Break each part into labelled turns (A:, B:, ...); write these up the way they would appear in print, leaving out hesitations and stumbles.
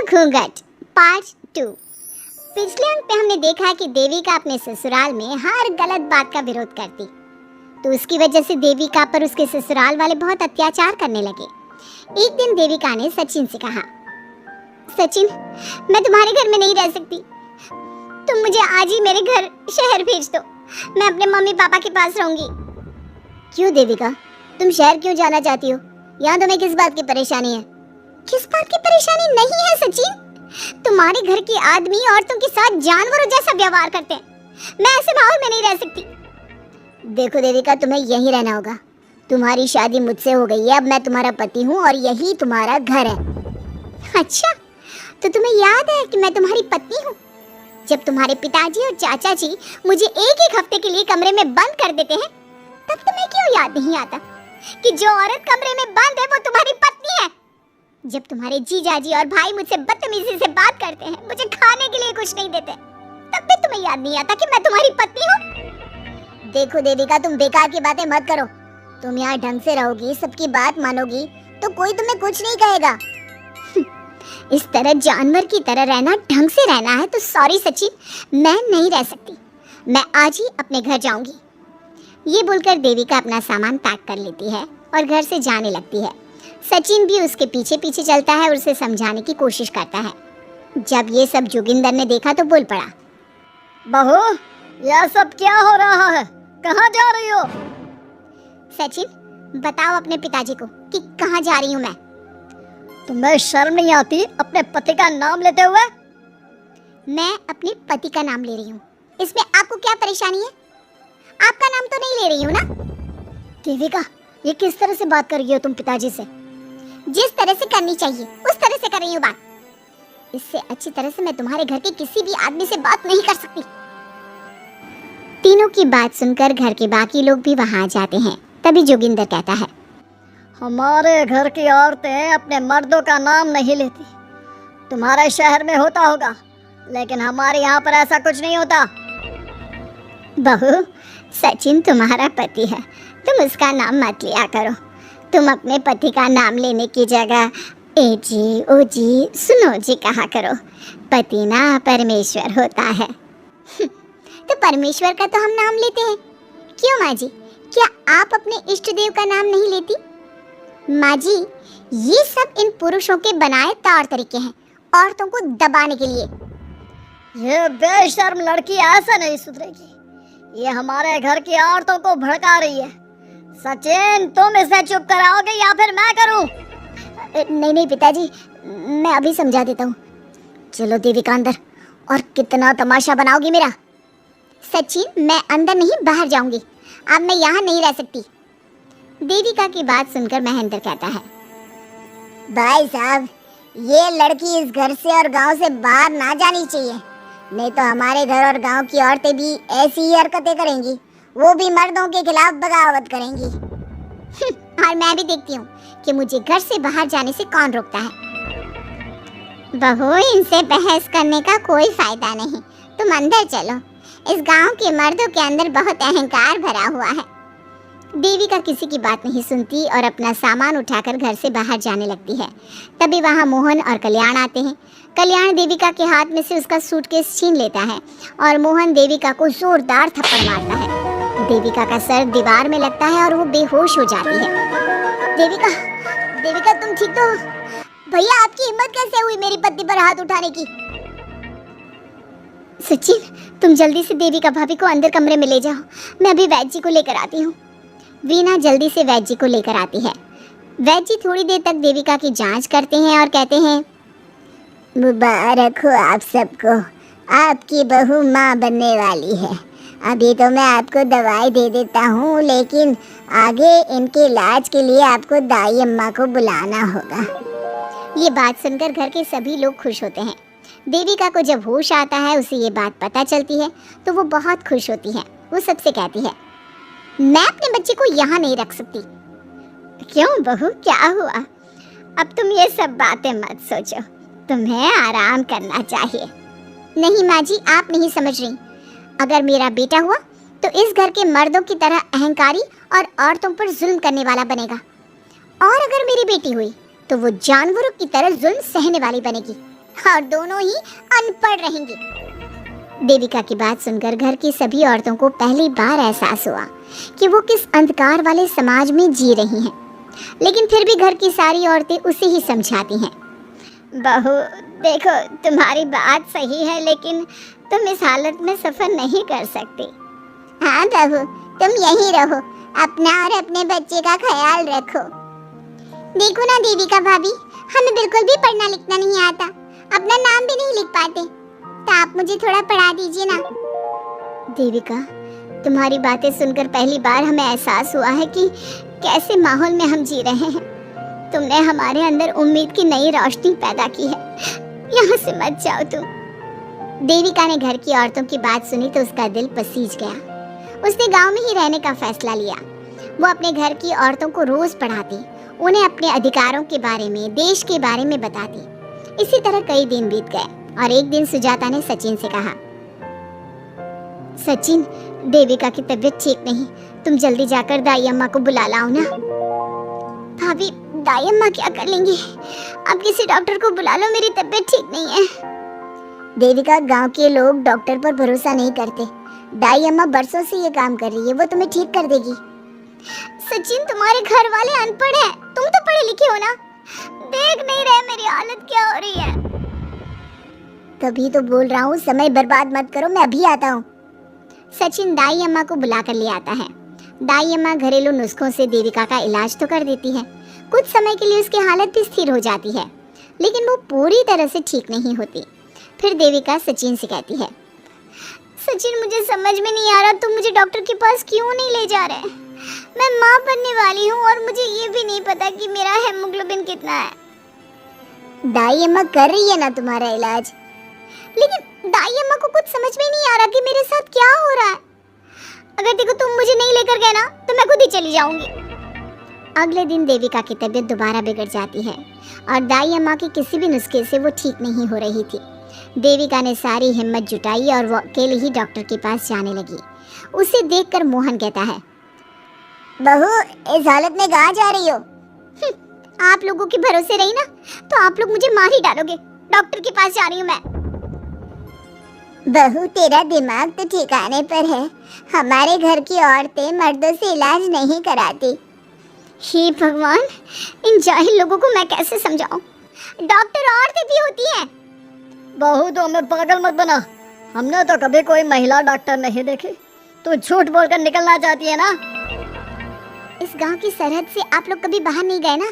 A: घूंघट पार्ट 2। पिछले अंक में हमने देखा कि देविका अपने ससुराल में हर गलत बात का विरोध करती, तो उसकी वजह से देविका पर उसके ससुराल वाले बहुत अत्याचार करने लगे। एक दिन देविका ने सचिन से कहा, सचिन, मैं तुम्हारे घर में नहीं रह सकती, तुम मुझे आज ही मेरे घर शहर भेज दो, मैं अपने मम्मी पापा के पास रहूंगी। क्यों देविका, तुम शहर क्यों जाना चाहती हो? यहाँ तुम्हें किस बात की परेशानी है? किस बात की परेशानी नहीं है सचिन, तुम्हारे घर के आदमी औरतों के साथ जानवरों जैसा व्यवहार करते हैं, मैं ऐसे माहौल में नहीं रह सकती। देखो देविका, तुम्हें यहीं रहना होगा, तुम्हारी शादी मुझसे हो गई है, अब मैं तुम्हारा पति हूँ और यही तुम्हारा घर है। अच्छा, तो तुम्हें याद है कि मैं तुम्हारी पत्नी हूँ? जब तुम्हारे पिताजी और चाचा जी मुझे एक हफ्ते के लिए कमरे में बंद कर देते हैं, तब तुम्हें क्यों याद नहीं आता कि जो औरत कमरे में बंद है वो तुम्हारी पत्नी है? जब तुम्हारे जीजाजी और भाई मुझसे बदतमीजी से बात करते हैं, मुझे खाने के लिए कुछ नहीं देते, तब भी तुम्हें याद नहीं आता कि मैं तुम्हारी पत्नी हूँ? देखो देविका, तुम बेकार की बातें मत करो, तुम यहाँ ढंग से रहोगी, सबकी बात मानोगी तो कोई तुम्हें कुछ नहीं कहेगा। इस तरह जानवर की तरह रहना, ढंग से रहना है तो सॉरी सचिन, मैं नहीं रह सकती, मैं आज ही अपने घर जाऊंगी। ये बोलकर देविका अपना सामान पैक कर लेती है और घर से जाने लगती है। सचिन भी उसके पीछे पीछे चलता है और उसे समझाने की कोशिश करता है। जब ये सब जोगिंदर ने देखा तो बोल पड़ा,
B: बहू, यह सब क्या हो रहा है? कहाँ जा रही हो?
A: सचिन, बताओ अपने पिताजी को कि कहाँ जा रही हूँ मैं।
B: तुम्हें शर्म नहीं आती अपने पति का नाम लेते हुए?
A: मैं अपने पति का नाम ले रही हूँ, इसमें आपको क्या परेशानी है? आपका नाम तो नहीं ले रही हूँ ना?
B: देविका, ये किस तरह से बात कर रही हो तुम पिताजी से?
A: जिस तरह से करनी चाहिए उस तरह से कर रही हूँ बात। इससे अच्छी तरह से मैं तुम्हारे घर के किसी भी आदमी से बात नहीं कर सकती। तीनों की बात सुनकर घर के बाकी लोग भी वहां आ जाते हैं। तभी जोगिंदर कहता है,
B: हमारे घर की औरतें अपने मर्दों का नाम नहीं लेती। तुम्हारे शहर में होता होगा, लेकिन हमारे यहाँ पर ऐसा कुछ नहीं होता।
A: बहू, सचिन तुम्हारा पति है, तुम उसका नाम मत लिया करो। तुम अपने पति का नाम लेने की जगह ए जी, ओ जी, सुनो जी कहा करो। पति ना परमेश्वर होता है। तो परमेश्वर का तो हम नाम लेते हैं। क्यों माँ जी, क्या आप अपने इष्ट देव का नाम नहीं लेती? माँ जी, ये सब इन पुरुषों के बनाए तौर तरीके हैं, औरतों को दबाने के लिए।
B: ये बेशर्म लड़की ऐसा नहीं सुधरेगी, ये हमारे घर की औरतों को भड़का रही है। सचिन, तुम इसे चुप कराओगे या फिर मैं करूं?
A: नहीं पिताजी, मैं अभी समझा देता हूँ।
B: चलो देविका अंदर, और कितना तमाशा बनाओगी मेरा?
A: सचिन, मैं अंदर नहीं बाहर जाऊंगी, अब मैं यहाँ नहीं रह सकती। देविका की बात सुनकर महेंद्र कहता है,
C: भाई साहब, ये लड़की इस घर से और गांव से बाहर ना जानी चाहिए, नहीं तो हमारे घर और गांव की औरतें भी ऐसी ही हरकतें करेंगी, वो भी मर्दों के खिलाफ बगावत करेंगी।
A: और मैं भी देखती हूँ कि मुझे घर से बाहर जाने से कौन रोकता है। बहू, इनसे बहस करने का कोई फायदा नहीं, तुम अंदर चलो। इस गांव के मर्दों के अंदर बहुत अहंकार भरा हुआ है। देविका किसी की बात नहीं सुनती और अपना सामान उठाकर घर से बाहर जाने लगती है। तभी वहाँ मोहन और कल्याण आते हैं। कल्याण देविका के हाथ में से उसका सूटकेस छीन लेता है और मोहन देविका को जोरदार थप्पड़ मारता है। देविका का सर दीवार में लगता है और वो बेहोश हो जाती है।
C: देविका, तुम ठीक तो? भैया, आपकी हिम्मत कैसे हुई मेरी पत्नी पर हाथ उठाने की?
A: सचिन, तुम जल्दी से देविका भाभी को अंदर कमरे में ले जाओ, मैं अभी वैद्य जी को लेकर आती हूँ। वीना जल्दी से वैद्य जी को लेकर आती है। वैद्य जी थोड़ी देर तक देविका की जांच करते हैं और कहते हैं,
C: मुबारक हो आप सबको, आपकी बहू माँ बनने वाली है। अभी तो मैं आपको दवाई दे देता हूँ, लेकिन आगे इनके इलाज के लिए आपको दाई अम्मा को बुलाना होगा।
A: ये बात सुनकर घर के सभी लोग खुश होते हैं। देविका को जब होश आता है, उसे ये बात पता चलती है तो वो बहुत खुश होती है। वो सबसे कहती है, मैं अपने बच्चे को यहाँ नहीं रख सकती। क्यों बहू, क्या हुआ? अब तुम ये सब बातें मत सोचो, तुम्हें आराम करना चाहिए। नहीं माँ जी, आप नहीं समझ रही। अगर मेरा बेटा हुआ तो इस घर के मर्दों की तरह अहंकारी और औरतों पर जुल्म करने वाला बनेगा, और अगर मेरी बेटी हुई तो वो जानवरों की तरह जुल्म सहने वाली बनेगी। और दोनों ही अनपढ़ रहेंगी। देविका की बात सुनकर घर की सभी औरतों को पहली बार एहसास हुआ कि वो किस अंधकार वाले समाज में जी रही हैं। लेकिन फिर भी घर की सारी औरतें उसे ही समझाती हैं। बहू देखो, तुम्हारी बात सही है, लेकिन तुम इस हालत में सफर नहीं कर सकती।
C: हाँ बहू, तुम यहीं रहो, अपना और अपने बच्चे का ख्याल रखो। देखो ना देविका भाभी, हमें बिल्कुल भी पढ़ना लिखना नहीं आता, अपना नाम भी नहीं लिख पाते, तो आप मुझे थोड़ा पढ़ा दीजिए ना।
A: देविका, तुम्हारी बातें सुनकर पहली बार हमें एहसास हुआ है कि कैसे माहौल में हम जी रहे हैं। तुमने हमारे अंदर उम्मीद की नई रोशनी पैदा की है। यहाँ से मत जाओ तुम। देविका ने घर की औरतों की बात सुनी तो उसका दिल पसीज गया। उसने गांव में ही रहने का फैसला लिया। वो अपने घर की औरतों को रोज पढ़ाती, उन्हें अपने अधिकारों के बारे में, देश के बारे में बताती। इसी तरह कई दिन बीत गए और एक दिन सुजाता ने सचिन से कहा, सचिन, देविका की तबीयत ठीक नहीं, तुम जल्दी जाकर दाई अम्मा को बुला लाओ ना। भाभी, दाई अम्मा क्या कर लेंगी? आप किसी डॉक्टर को बुला लो, मेरी तबीयत ठीक नहीं है।
C: देविका, गांव के लोग डॉक्टर पर भरोसा नहीं करते। दाई अम्मा बरसों से ये काम कर रही है, वो तुम्हें ठीक कर देगी।
A: सचिन, तुम्हारे घर वाले अनपढ़ हैं, तुम तो पढ़े लिखे हो ना, देख नहीं रहे मेरी हालत क्या हो रही है।
C: तभी तो बोल रहा हूँ, समय बर्बाद मत करो, मैं अभी आता हूँ।
A: सचिन दाई अम्मा को बुलाकर ले आता है। दाई अम्मा घरेलू नुस्खों से देविका का इलाज तो कर देती है। कुछ समय के लिए उसकी हालत भी स्थिर हो जाती है, लेकिन वो पूरी तरह से ठीक नहीं होती। फिर देविका सचिन से कहती है, सचिन, मुझे समझ में नहीं आ रहा तुम मुझे डॉक्टर के पास क्यों नहीं ले जा रहे। मैं माँ बनने वाली हूँ और मुझे ये भी नहीं पता कि मेरा हेमोग्लोबिन कितना है।
C: दाई अम्मा कर रही है ना तुम्हारा इलाज।
A: लेकिन दाई अम्मा को कुछ समझ में नहीं आ रहा कि मेरे साथ क्या हो रहा है। अगर देखो तुम मुझे नहीं लेकर गए ना तो मैं खुद ही चली जाऊंगी। अगले दिन देविका की तबीयत दोबारा बिगड़ जाती है और दाई अम्मा के किसी भी नुस्खे से वो ठीक नहीं हो रही थी। देविका ने सारी हिम्मत जुटाई और वो अकेले ही डॉक्टर के पास जाने लगी। उसे देखकर मोहन कहता है,
C: बहू, इस हालत में कहाँ जा रही हो?
A: आप लोगों के भरोसे रही ना तो आप लोग मुझे मार ही डालोगे। डॉक्टर के पास जा रही हूँ मैं।
C: बहू, तेरा दिमाग तो ठिकाने पर है। हमारे घर की औरतें मर्दों से इलाज नहीं कराती।
A: हे भगवान, इन जाहिल लोगों को मैं कैसे समझाऊं? डॉक्टर औरतें भी होती हैं।
B: बहू, तो हमें पागल मत बना, हमने तो कभी कोई महिला डॉक्टर नहीं देखी। तू झूठ बोलकर निकलना चाहती है ना?
A: इस गांव की सरहद से आप लोग कभी बाहर नहीं गए ना,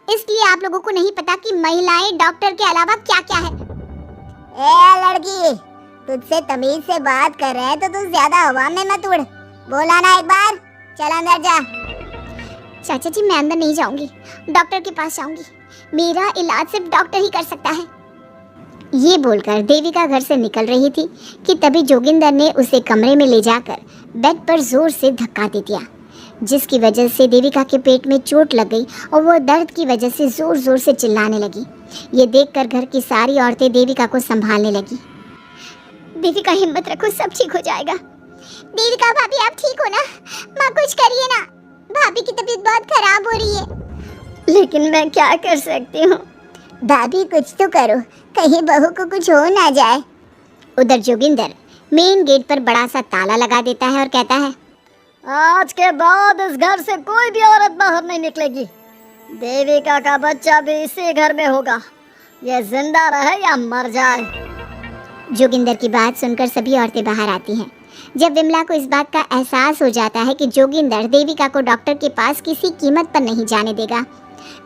A: इसलिए आप लोगों को नहीं पता कि महिलाएं डॉक्टर के अलावा क्या क्या है।
C: ए लड़की, तुझसे तमीज से बात कर रहे हैं तो तू ज्यादा हवा में मत उड़। बोला ना एक बार, चल अंदर जा।
A: चाचा जी, मैं अंदर नहीं जाऊंगी, डॉक्टर के पास जाऊंगी। मेरा इलाज सिर्फ डॉक्टर ही कर सकता है। ये बोलकर देविका घर से निकल रही थी कि तभी जोगिंदर ने उसे कमरे में ले जाकर बेड पर जोर से धक्का दे दिया, जिसकी वजह से देविका के पेट में चोट लग गई और वो दर्द की वजह से जोर जोर से चिल्लाने लगी। ये देखकर घर की सारी औरतें देविका को संभालने लगी। देविका, हिम्मत रखो, सब ठीक हो जाएगा।
C: देविका भाभी, आप ठीक हो ना? माँ, कुछ करिए ना, भाभी की तबीयत बहुत खराब हो रही है।
A: लेकिन मैं क्या कर सकती हूँ?
C: भाभी, कुछ तो करो, कहीं बहू को कुछ हो ना जाए।
A: उधर जोगिंदर मेन गेट पर बड़ा सा ताला लगा देता है और कहता है,
B: आज के बाद इस घर से कोई भी औरत बाहर नहीं निकलेगी। देविका का बच्चा भी इसी घर में होगा, ये जिंदा रहे या मर जाए।
A: जोगिंदर की बात सुनकर सभी औरतें बाहर आती हैं। जब विमला को इस बात का एहसास हो जाता है कि जोगिंदर देविका को डॉक्टर के पास किसी कीमत पर नहीं जाने देगा,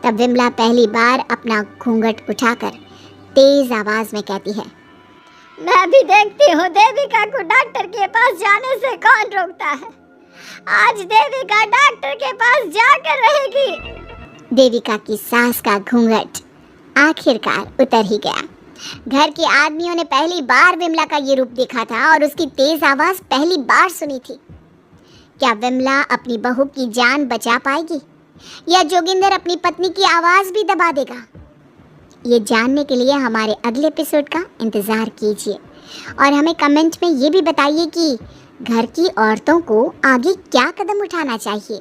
A: तब विमला पहली बार अपना घूंघट उठाकर तेज आवाज में कहती है,
B: मैं भी देखती हूँ देविका को डॉक्टर के पास जाने से कौन रोकता है। आज देविका डॉक्टर के पास जाकर रहेगी।
A: देविका की सास का घूंघट आखिरकार उतर ही गया। घर के आदमियों ने पहली बार विमला का ये रूप देखा था और उसकी तेज आवाज पहली बार सुनी थी। क्या विमला अपनी बहू की जान बचा पाएगी या जोगिंदर अपनी पत्नी की आवाज भी दबा देगा? ये जानने के लिए हमारे अगले एपिसोड का इंतज़ार कीजिए और हमें कमेंट में ये भी बताइए कि घर की औरतों को आगे क्या कदम उठाना चाहिए।